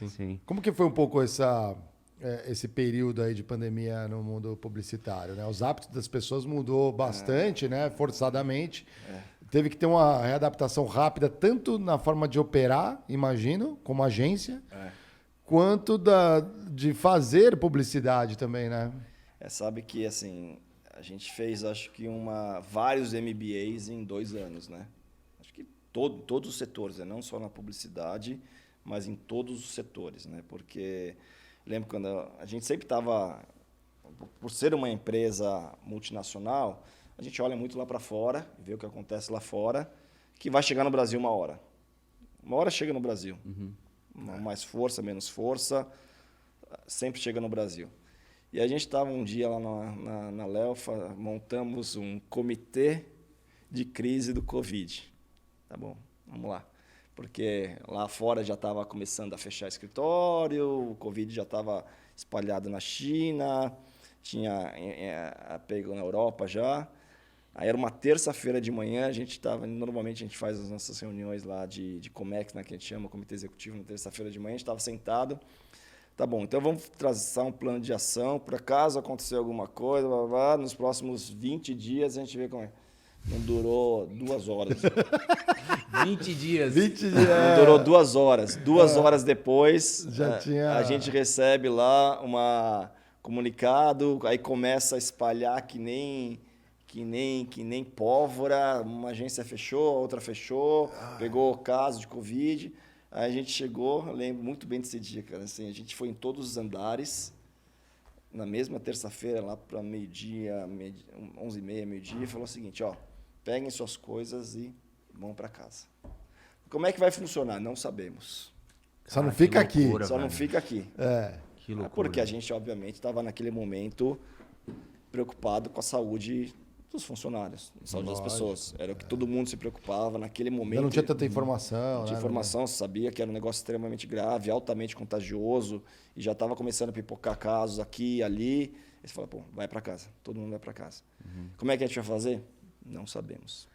Sim. Como que foi um pouco esse período aí de pandemia no mundo publicitário, né? Os hábitos das pessoas mudou bastante, né? Forçadamente. Teve que ter uma readaptação rápida, tanto na forma de operar, imagino, como agência, quanto de fazer publicidade também, né? Sabe que, assim, a gente fez, acho que, vários MBAs em 2 anos, né? Acho que todos os setores, né? Não só na publicidade, mas em todos os setores, né? Porque lembro quando a gente sempre estava, por ser uma empresa multinacional, a gente olha muito lá para fora, vê o que acontece lá fora, que vai chegar no Brasil uma hora. Uma hora chega no Brasil. Mais força, menos força, sempre chega no Brasil. E a gente estava um dia lá na Lelfa, montamos um comitê de crise do Covid. Tá bom, vamos lá. Porque lá fora já estava começando a fechar escritório, o Covid já estava espalhado na China, tinha pego na Europa já. Aí era uma terça-feira de manhã, a gente estava, normalmente a gente faz as nossas reuniões lá de Comex, né, que a gente chama, Comitê Executivo, na terça-feira de manhã, a gente estava sentado. Tá bom, então vamos traçar um plano de ação, por acaso acontecer alguma coisa, blá, blá, blá, nos próximos 20 dias a gente vê como é. Não durou 2 horas. 20 dias. 20 dias. Não durou 2 horas. 2 horas depois, Já tinha... a gente recebe lá um comunicado, aí começa a espalhar que nem pólvora, uma agência fechou, a outra fechou, pegou caso de Covid. Aí a gente chegou, eu lembro muito bem desse dia, cara. Assim, a gente foi em todos os andares, na mesma terça-feira, lá para meio-dia, 11h30, meio-dia, e falou o seguinte, ó, peguem suas coisas e vão para casa. Como é que vai funcionar? Não sabemos. Só não fica loucura, aqui. Só não fica aqui. Que loucura. Porque a gente, obviamente, estava naquele momento preocupado com a saúde dos funcionários, a saúde das pessoas. Era o que todo mundo se preocupava naquele momento. Ainda não tinha tanta informação. Não tinha informação, você sabia que era um negócio extremamente grave, altamente contagioso, e já estava começando a pipocar casos aqui e ali. Aí você fala, pô, vai para casa. Todo mundo vai para casa. Como é que a gente vai fazer? Não sabemos.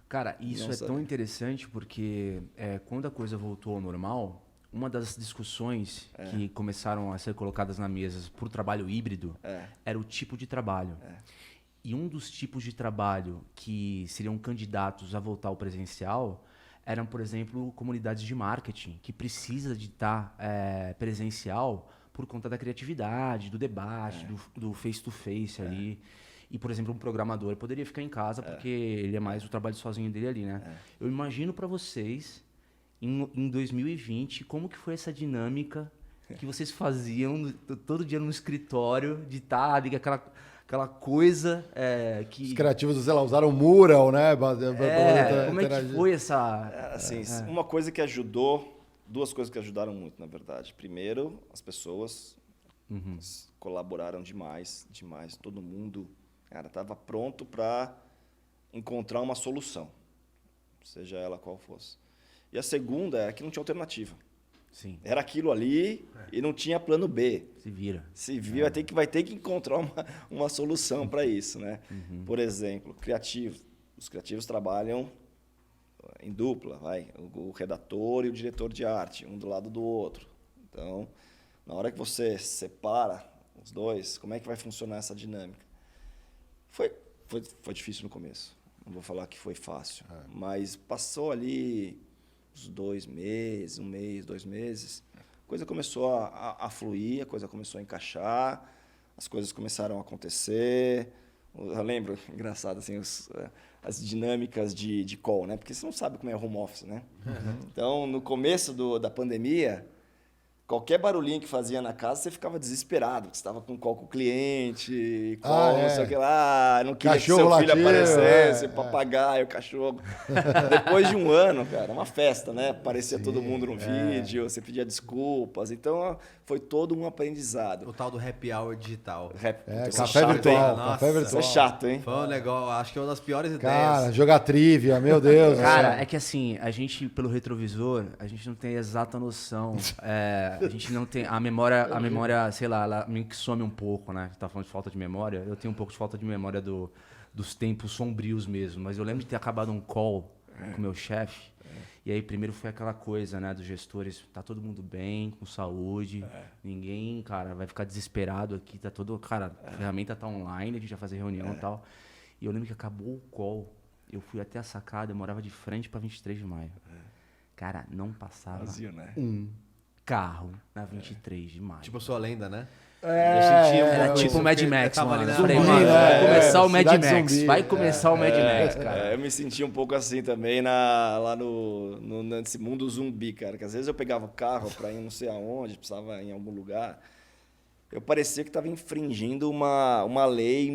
Cara, isso Não é sabe. tão interessante porque quando a coisa voltou ao normal, uma das discussões que começaram a ser colocadas na mesa por trabalho híbrido era o tipo de trabalho. E um dos tipos de trabalho que seriam candidatos a voltar ao presencial eram, por exemplo, comunidades de marketing, que precisa de estar presencial por conta da criatividade, do debate, do face-to-face ali. E, por exemplo, um programador poderia ficar em casa porque ele é mais o trabalho sozinho dele ali, né? Eu imagino para vocês, em 2020, como que foi essa dinâmica que vocês faziam todo dia no escritório, de estar ali, aquela coisa que... Os criativos, sei lá, usaram Mural, né? Como é que foi essa... Assim, uma coisa que ajudou, 2 coisas que ajudaram muito, na verdade. Primeiro, as pessoas colaboraram demais, todo mundo, cara, estava pronto para encontrar uma solução, seja ela qual fosse. E a segunda é que não tinha alternativa. Sim. Era aquilo ali e não tinha plano B. Se vira. Se vira, vai ter que encontrar uma solução para isso, né? Por exemplo, criativos. Os criativos trabalham em dupla, o redator e o diretor de arte, um do lado do outro. Então, na hora que você separa os dois, como é que vai funcionar essa dinâmica? Foi difícil no começo. Não vou falar que foi fácil, mas passou ali uns 2 meses, 1 mês, 2 meses, a coisa começou a fluir, a coisa começou a encaixar, as coisas começaram a acontecer. Eu lembro, engraçado, assim, as dinâmicas de call, né? Porque você não sabe como é home office, né? Então, no começo da pandemia, qualquer barulhinho que fazia na casa, você ficava desesperado, porque você estava com call com o cliente, não sei o que lá, não queria Cachorro que seu filho latindo, aparecesse, papagaio, cachorro. Depois de 1 ano, cara, uma festa, né? Aparecia todo mundo no vídeo, você pedia desculpas. Então, foi todo um aprendizado. O tal do happy hour digital. Café virtual. Nossa, Café virtual. Isso é chato, hein? Foi um negócio, acho que é uma das piores Cara, ideias. jogar trivia, meu Deus. Cara, é que assim, a gente, pelo retrovisor, a gente não tem a exata noção. A gente não tem... A memória, sei lá, ela meio que some um pouco, né? Você tá falando de falta de memória. Eu tenho um pouco de falta de memória dos tempos sombrios mesmo. Mas eu lembro de ter acabado um call com o meu chefe. E aí primeiro foi aquela coisa, né, dos gestores, tá todo mundo bem, com saúde, ninguém, cara, vai ficar desesperado aqui, tá todo, cara, a ferramenta tá online, a gente vai fazer reunião e tal. E eu lembro que acabou o call, eu fui até a sacada, eu morava de frente pra 23 de maio. Cara, não passava Vazio, né? um carro na 23 de maio. Tipo, eu sou a lenda, né? Eu sentia era tipo o Mad Max, mano. Eu falei, zumbi, mano, né? vai começar o Mad Cidade Max. zumbi. Vai começar o Mad Max, cara. Eu me senti um pouco assim também lá nesse mundo zumbi, cara. Que às vezes eu pegava o carro pra ir não sei aonde, precisava ir em algum lugar. Eu parecia que estava infringindo uma lei,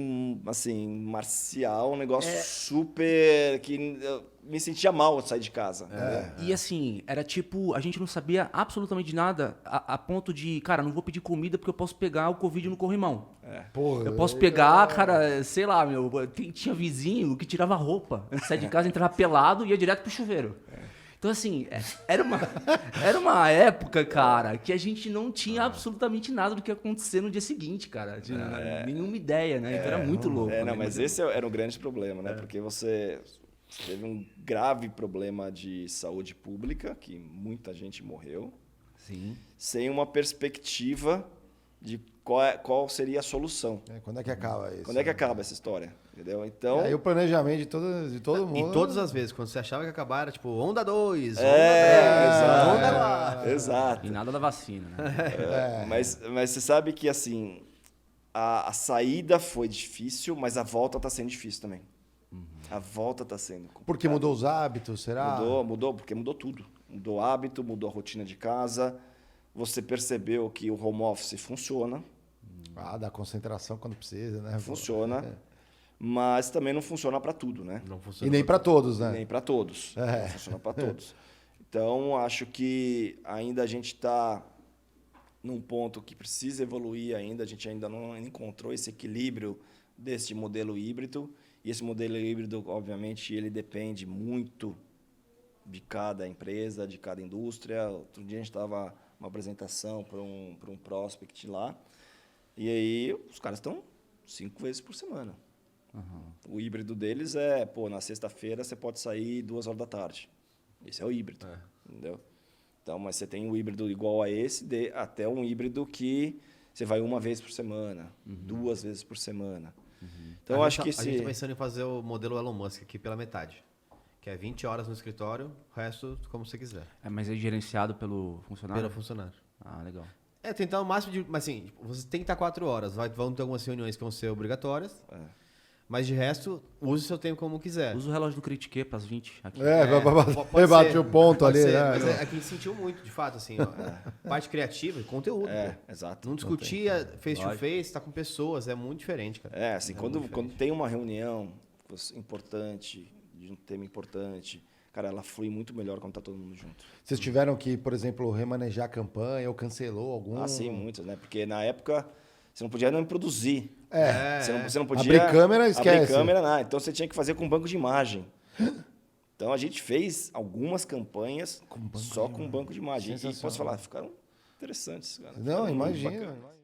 assim, marcial, um negócio super... que eu me sentia mal ao sair de casa. E assim, era tipo, a gente não sabia absolutamente nada a ponto de, cara, não vou pedir comida porque eu posso pegar o Covid no corrimão. Porra, Eu posso pegar, cara, sei lá, meu, tinha vizinho que tirava roupa. Antes de sair de casa, entrava pelado e ia direto pro chuveiro. Então, assim, era uma época, cara, que a gente não tinha absolutamente nada do que ia acontecer no dia seguinte, cara. Nenhuma ideia, né? Então era muito louco. Não, né? mas esse era um grande problema, né? Porque você teve um grave problema de saúde pública, que muita gente morreu, Sim. sem uma perspectiva de qual seria a solução. Quando é que acaba isso? Quando é que acaba essa história? Entendeu? Então... Aí o planejamento de todo mundo... E todas as vezes, quando você achava que ia acabar, era tipo, onda 2, onda 3, exato. onda 4. Exato. E nada da vacina, né? Mas você sabe que, assim, a saída foi difícil, mas a volta está sendo difícil também. A volta está sendo complicada. Porque mudou os hábitos, será? Mudou, porque mudou tudo. Mudou o hábito, mudou a rotina de casa. Você percebeu que o home office funciona. Dá concentração quando precisa, né? Funciona. Mas também não funciona para tudo, né? Não funciona. E nem para todos, né? Nem para todos. Não funciona para todos. Então, acho que ainda a gente está num ponto que precisa evoluir ainda. A gente ainda não encontrou esse equilíbrio desse modelo híbrido. E esse modelo híbrido, obviamente, ele depende muito de cada empresa, de cada indústria. Outro dia a gente estava uma apresentação para um prospect lá. E aí os caras estão 5 vezes por semana. O híbrido deles é, na sexta-feira você pode sair 2 horas da tarde. Esse é o híbrido, entendeu? Então, mas você tem um híbrido igual a esse, até um híbrido que você vai 1 vez por semana, 2 vezes por semana. Então, eu acho que a gente está pensando em fazer o modelo Elon Musk aqui pela metade. Que é 20 horas no escritório, o resto como você quiser. Mas é gerenciado pelo funcionário? Pelo funcionário. Ah, legal. Tentar o máximo de... Mas assim, você tem que estar 4 horas. Vão ter algumas reuniões que vão ser obrigatórias. Mas de resto, use o seu tempo como quiser. Usa o relógio do Critique para as 20 aqui. Pode bater ser, o ponto pode ali, ser, né? Mas aqui a gente sentiu muito, de fato, assim, ó, parte criativa e conteúdo. Exato. Não discutia face-to-face, tá com pessoas, é muito diferente, cara. Assim, quando tem uma reunião importante, de um tema importante, cara, ela flui muito melhor quando tá todo mundo junto. Vocês tiveram que, por exemplo, remanejar a campanha ou cancelou algum? Sim, muitas, né? Porque na época você não podia nem produzir. Você não podia abrir câmera, esquece. Abrir câmera, não. Então você tinha que fazer com banco de imagem. Então a gente fez algumas campanhas só com banco de imagem. E posso falar, ficaram interessantes. Cara. Não, Ficaram muito imagina. bacanas.